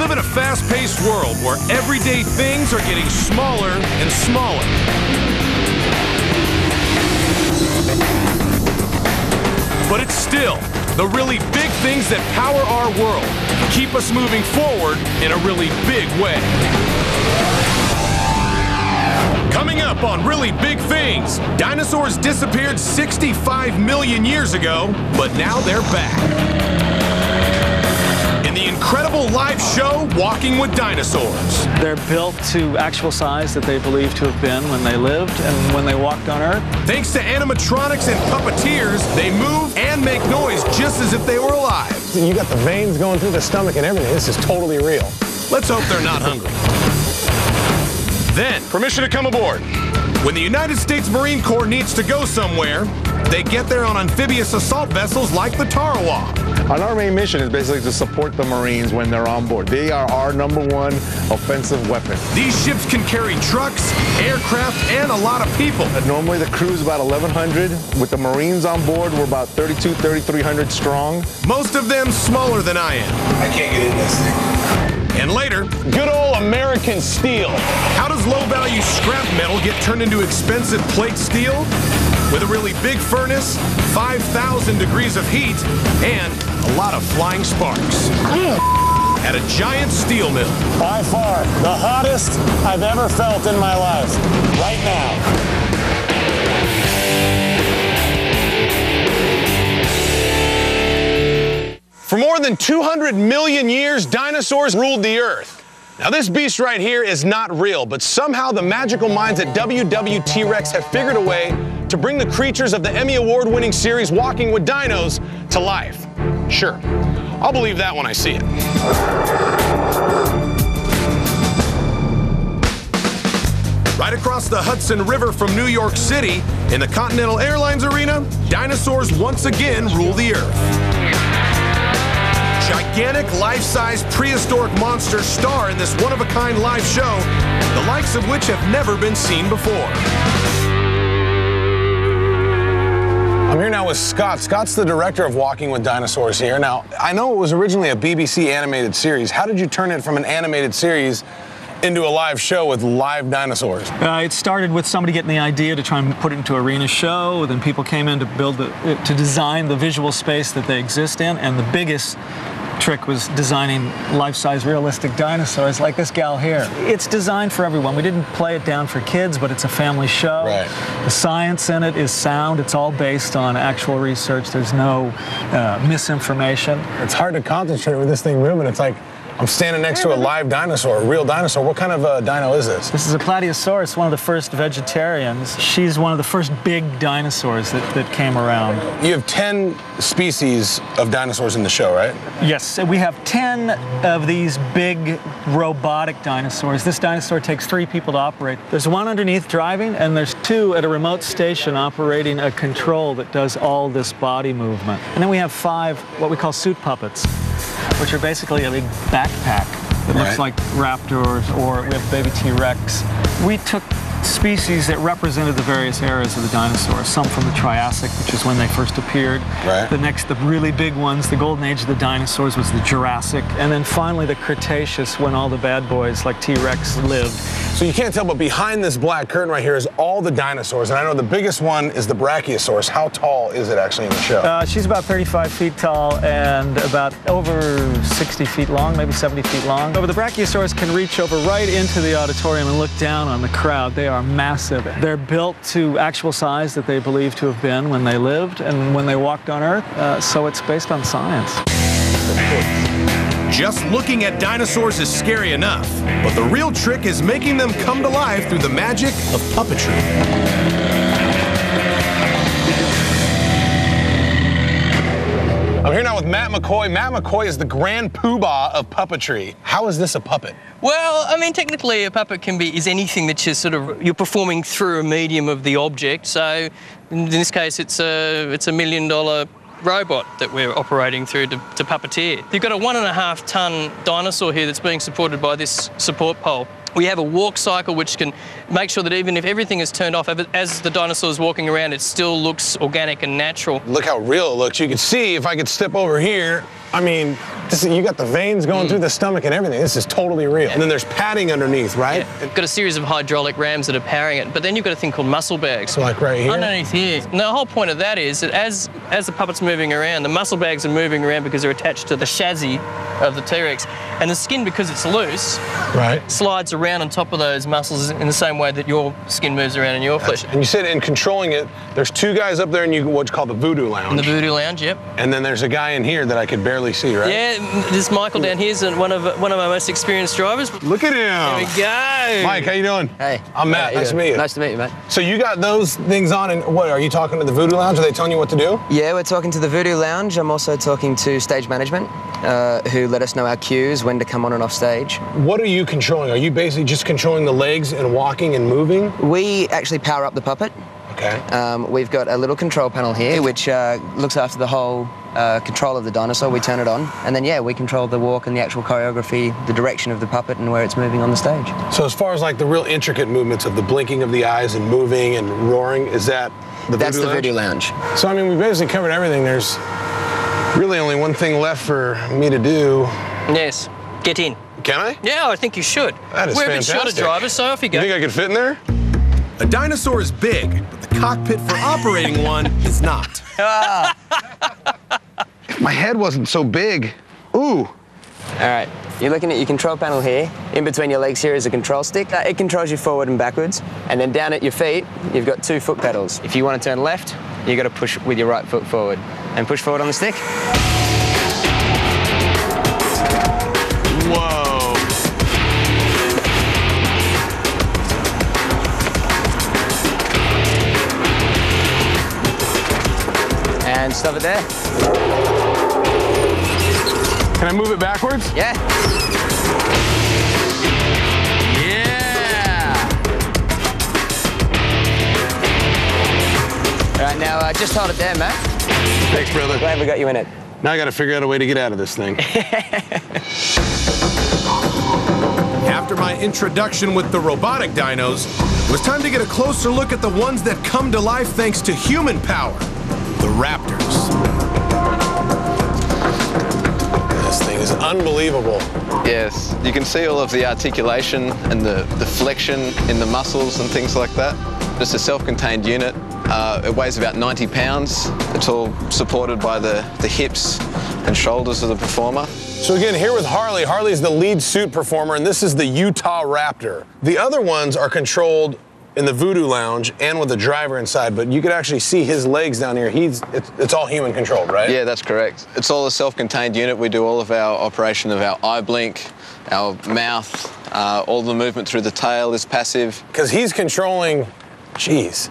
live in a fast-paced world where everyday things are getting smaller and smaller. But it's still the really big things that power our world, keep us moving forward in a really big way. Coming up on Really Big Things, dinosaurs disappeared 65 million years ago, but now they're back. In the incredible live show, Walking with Dinosaurs. They're built to actual size that they believe to have been when they lived and when they walked on Earth. Thanks to animatronics and puppeteers, they move and make noise just as if they were alive. You got the veins going through the stomach and everything. This is totally real. Let's hope they're not hungry. Then, permission to come aboard. When the United States Marine Corps needs to go somewhere, they get there on amphibious assault vessels like the Tarawa. And our main mission is basically to support the Marines when they're on board. They are our #1 offensive weapon. These ships can carry trucks, aircraft, and a lot of people. Normally the crew is about 1,100. With the Marines on board, we're about 3,300 strong. Most of them smaller than I am. I can't get in this thing. And later, Good old American steel. how does low-value scrap metal get turned into expensive plate steel? With a really big furnace, 5,000 degrees of heat, and a lot of flying sparks. At a giant steel mill. By far, the hottest I've ever felt in my life. Right now. For more than 200 million years, dinosaurs ruled the earth. Now this beast right here is not real, but somehow the magical minds at WWT-Rex have figured a way to bring the creatures of the Emmy Award-winning series Walking with Dinos to life. Sure, I'll believe that when I see it. Right across the Hudson River from New York City, in the Continental Airlines Arena, dinosaurs once again rule the earth. Gigantic, life-size, prehistoric monsters star in this one-of-a-kind live show, the likes of which have never been seen before. I'm here now with Scott. Scott's the director of Walking with Dinosaurs here. Now, I know it was originally a BBC animated series. How did you turn it from an animated series into a live show with live dinosaurs? It started with somebody getting the idea to try and put it into an arena show. Then people came in to design the visual space that they exist in. And the biggest trick was designing life-size realistic dinosaurs like this gal here. It's designed for everyone. We didn't play it down for kids, but it's a family show. Right. The science in it is sound. It's all based on actual research. There's no misinformation. It's hard to concentrate with this thing moving. It's like I'm standing next to a live dinosaur, a real dinosaur. What kind of a dino is this? This is a Plateosaurus, one of the first vegetarians. She's one of the first big dinosaurs that came around. You have 10 species of dinosaurs in the show, right? Yes, we have 10 of these big robotic dinosaurs. This dinosaur takes 3 people to operate. There's one underneath driving, and there's 2 at a remote station operating a control that does all this body movement. And then we have 5 what we call suit puppets, which are basically a big backpack that looks like raptors, or we have baby T-Rex. We took species that represented the various eras of the dinosaurs. Some from the Triassic, which is when they first appeared. Right. The really big ones, the golden age of the dinosaurs was the Jurassic. And then finally the Cretaceous, when all the bad boys like T-Rex lived. So you can't tell, but behind this black curtain right here is all the dinosaurs. And I know the biggest one is the Brachiosaurus. How tall is it actually in the show? She's about 35 feet tall and about over 60 feet long, maybe 70 feet long. But the Brachiosaurus can reach over right into the auditorium and look down on the crowd. They are massive. They're built to actual size that they believe to have been when they lived and when they walked on Earth. So it's based on science. Just looking at dinosaurs is scary enough, but the real trick is making them come to life through the magic of puppetry. I'm here now with Matt McCoy. Matt McCoy is the grand poobah of puppetry. How is this a puppet? Well, I mean, technically a puppet is anything that you're performing through a medium of the object. So in this case, it's a $1 million robot that we're operating through to puppeteer. You've got a 1.5 ton dinosaur here that's being supported by this support pole. We have a walk cycle which can make sure that even if everything is turned off, as the dinosaur is walking around, it still looks organic and natural. Look how real it looks. You can see, if I could step over here, I mean, you got the veins going through the stomach and everything. This is totally real. And then there's padding underneath, right? Yeah. You've got a series of hydraulic rams that are powering it, but then you've got a thing called muscle bags. So like right here? Underneath here. And the whole point of that is that as the puppet's moving around, the muscle bags are moving around because they're attached to the chassis of the T-Rex. And the skin, because it's loose, right, slides around on top of those muscles in the same way that your skin moves around in your flesh. And you said in controlling it, there's 2 guys up there in what's called the Voodoo Lounge. In the Voodoo Lounge, yep. And then there's a guy in here that I could barely see, right? Yeah, this Michael down here is one of my most experienced drivers. Look at him. Here we go. Mike, how you doing? Hey. I'm Matt. Nice to meet you. Nice to meet you, mate. So you got those things on, and what, are you talking to the Voodoo Lounge? Are they telling you what to do? Yeah, we're talking to the Voodoo Lounge. I'm also talking to stage management, who let us know our cues, when to come on and off stage. What are you controlling? Are you basically just controlling the legs and walking and moving? We actually power up the puppet. Okay. We've got a little control panel here, which looks after the whole control of the dinosaur. We turn it on, and then, yeah, we control the walk and the actual choreography, the direction of the puppet and where it's moving on the stage. So as far as like the real intricate movements of the blinking of the eyes and moving and roaring, is that the That's Voodoo the Lounge? Voodoo Lounge. So, I mean, we basically covered everything. There's really only one thing left for me to do. Yes, get in. Can I? Yeah, I think you should. That is We're fantastic. a bit short of drivers, so off you go. You think I could fit in there? A dinosaur is big, but the cockpit for operating one is not. If my head wasn't so big. Ooh. All right, you're looking at your control panel here. In between your legs here is a control stick. It controls you forward and backwards. And then down at your feet, you've got 2 foot pedals. If you want to turn left, you've got to push with your right foot forward. And push forward on the stick. Whoa. And stop it there. Can I move it backwards? Yeah. Yeah! All right, now just hold it there, Matt. Thanks, brother. Glad we got you in it. Now I got to figure out a way to get out of this thing. After my introduction with the robotic dinos, it was time to get a closer look at the ones that come to life thanks to human power, the Raptors. This thing is unbelievable. Yes, you can see all of the articulation and the flexion in the muscles and things like that. It's a self-contained unit. It weighs about 90 pounds. It's all supported by the hips and shoulders of the performer. So again, here with Harley. Harley's the lead suit performer, and this is the Utah Raptor. The other ones are controlled in the Voodoo Lounge and with the driver inside, but you could actually see his legs down here. It's all human controlled, right? Yeah, that's correct. It's all a self-contained unit. We do all of our operation of our eye blink, our mouth, all the movement through the tail is passive. Because he's controlling, he's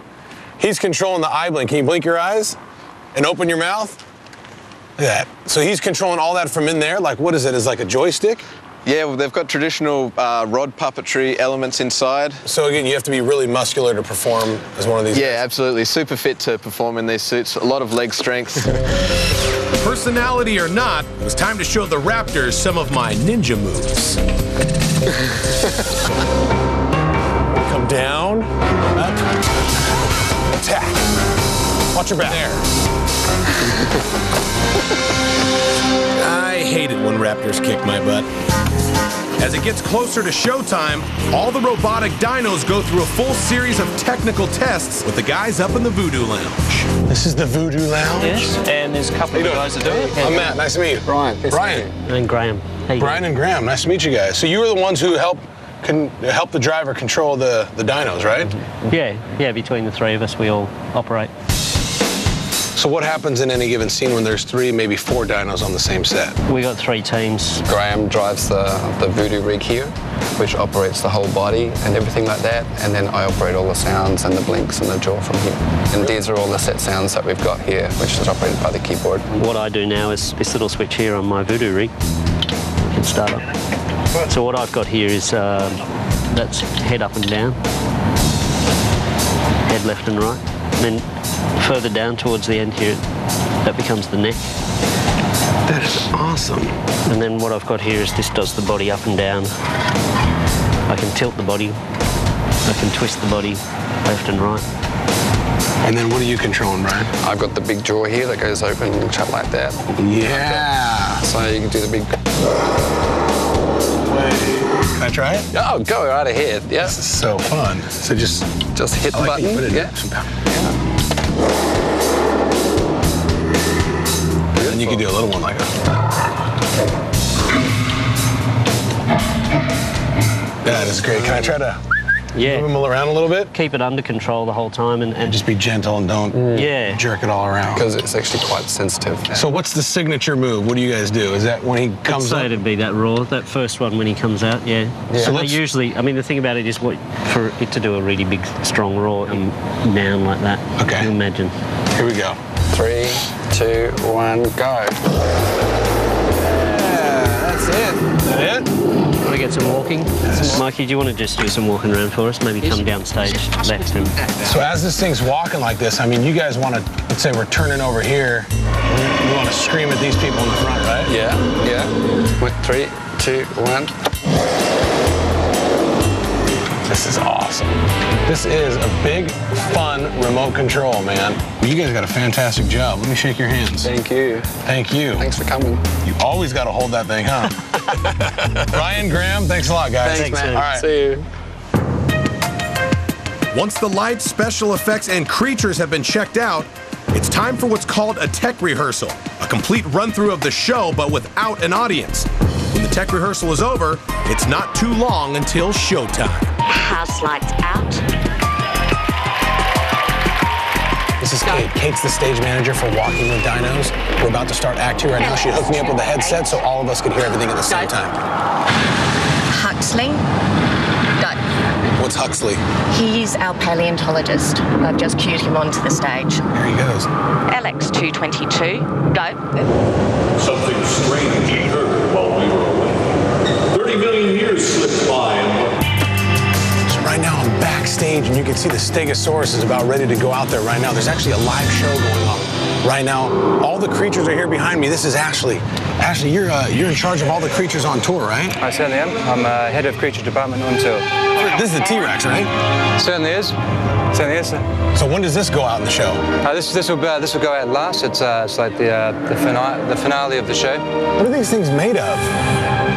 controlling the eye blink. Can you blink your eyes and open your mouth? Look at that. So he's controlling all that from in there? Like, what is it? Is like a joystick? Yeah, well, they've got traditional rod puppetry elements inside. So again, you have to be really muscular to perform as one of these Yeah, guys. absolutely. Super fit to perform in these suits. A lot of leg strength. Personality or not, it was time to show the Raptors some of my ninja moves. Come down, up, attack. Watch your back. I hate it when Raptors kick my butt. As it gets closer to showtime, all the robotic dinos go through a full series of technical tests with the guys up in the Voodoo Lounge. This is the Voodoo Lounge? Yes, and there's a couple of guys that do it. I'm Matt, nice to meet you. Brian. Brian. And Graham. Hey. Brian and Graham, nice to meet you guys. So you were the ones who help the driver control the dinos, right? Yeah, between the 3 of us, we all operate. So what happens in any given scene when there's 3, maybe 4 dinos on the same set? We got 3 teams. Graham drives the Voodoo rig here, which operates the whole body and everything like that, and then I operate all the sounds and the blinks and the jaw from here. And these are all the set sounds that we've got here, which is operated by the keyboard. What I do now is this little switch here on my Voodoo rig. We can start up. So what I've got here is that's head up and down, head left and right. And then further down towards the end here, that becomes the neck. That is awesome. And then what I've got here is this does the body up and down. I can tilt the body. I can twist the body left and right. And then what are you controlling, Brian? I've got the big jaw here that goes open and shut like that. Yeah. So you can do the big... Can I try it? Oh, go right ahead, yeah. This is so fun. So just hit the button. Put it yeah. And then you can do a little one like that. That is great. Can I try to move them around a little bit? Keep it under control the whole time and just be gentle and don't jerk it all around. Because it's actually quite sensitive. So what's the signature move? What do you guys do? Is that when he comes I'd say up? it'd be that roar, that first one when he comes out, yeah. So So usually, I mean, the thing about it is for it to do a really big, strong roar and down like that. Okay. You imagine. Here we go. 3, 2, 1, go. Yeah, that's it. Is that it? Want to get some walking? Mikey, do you want to just do some walking around for us? Maybe come down stage left and... So as this thing's walking like this, I mean, you guys want to, let's say we're turning over here, you want to scream at these people in the front, right? Yeah, yeah. With 3, 2, 1. This is awesome. This is a big, fun remote control, man. You guys got a fantastic job. Let me shake your hands. Thank you. Thank you. Thanks for coming. You always got to hold that thing, huh? Ryan, Graham, thanks a lot, guys. Thanks, man. All right. See you. Once the lights, special effects, and creatures have been checked out, it's time for what's called a tech rehearsal, a complete run-through of the show, but without an audience. When the tech rehearsal is over, it's not too long until showtime. House lights out. This is Kate. Kate's the stage manager for Walking with Dinos. We're about to start Act 2 right now. She hooked me up with a headset so all of us could hear everything at the same time. Huxley. Go. What's Huxley? He's our paleontologist. I've just cued him onto the stage. There he goes. LX222. Go. Something strange occurred while we were away. 30 million years slipped by and... So right now I'm backstage and you can see the Stegosaurus is about ready to go out there right now. There's actually a live show going on right now. All the creatures are here behind me. This is Ashley. Ashley, you're in charge of all the creatures on tour, right? I certainly am. I'm head of creature department on tour. This is the T-Rex, right? Certainly is. Certainly is, sir. So when does this go out in the show? This will go out last. It's like the finale of the show. What are these things made of?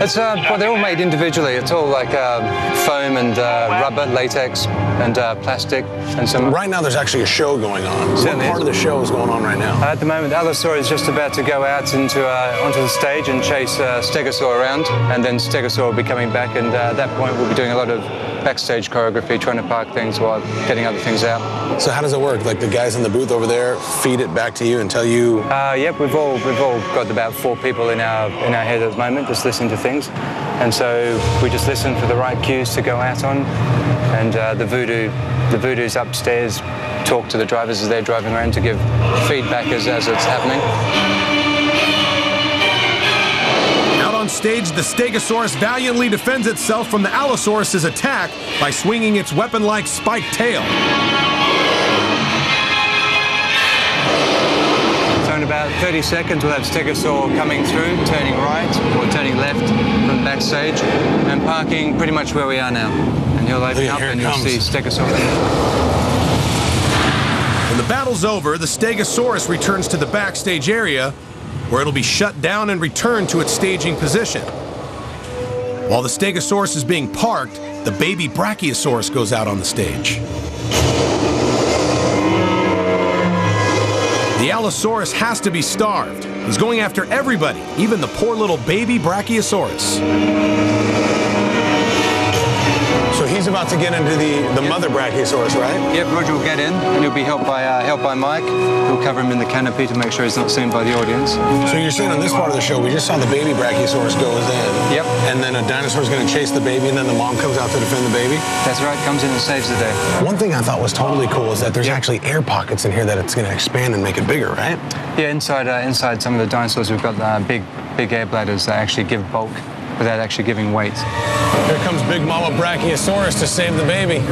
It's well, they're all made individually. It's all like foam and rubber, latex, and plastic, and some. Right now, there's actually a show going on. Certainly what part of the show is going on right now? At the moment, Allosaur is just about to go out onto the stage and chase Stegosaur around, and then Stegosaur will be coming back, and at that point, we'll be doing a lot of backstage choreography, trying to park things while getting other things out. So how does it work? Like the guys in the booth over there feed it back to you and tell you? Yep, we've all got about 4 people in our head at the moment, just listening to things, and so we just listen for the right cues to go out on, and the Voodoo's upstairs talk to the drivers as they're driving around to give feedback as it's happening. On stage, the Stegosaurus valiantly defends itself from the Allosaurus's attack by swinging its weapon-like spiked tail. So in about 30 seconds, we'll have Stegosaur coming through, turning right or turning left from backstage, and parking pretty much where we are now. And he'll open up and you'll see Stegosaur. When the battle's over, the Stegosaurus returns to the backstage area, where it'll be shut down and returned to its staging position. While the Stegosaurus is being parked, the baby Brachiosaurus goes out on the stage. The Allosaurus has to be starved. He's going after everybody, even the poor little baby Brachiosaurus. So he's about to get into the mother Brachiosaurus, right? Yep, Roger will get in, and he'll be helped by Mike, who'll cover him in the canopy to make sure he's not seen by the audience. So you're saying on this part of the show, we just saw the baby Brachiosaurus goes in. Yep. And then a dinosaur's going to chase the baby, and then the mom comes out to defend the baby? That's right, comes in and saves the day. One thing I thought was totally cool is that there's actually air pockets in here that it's going to expand and make it bigger, right? Yeah, inside some of the dinosaurs, we've got big air bladders that actually give bulk without actually giving weight. Here comes Big Mama Brachiosaurus to save the baby.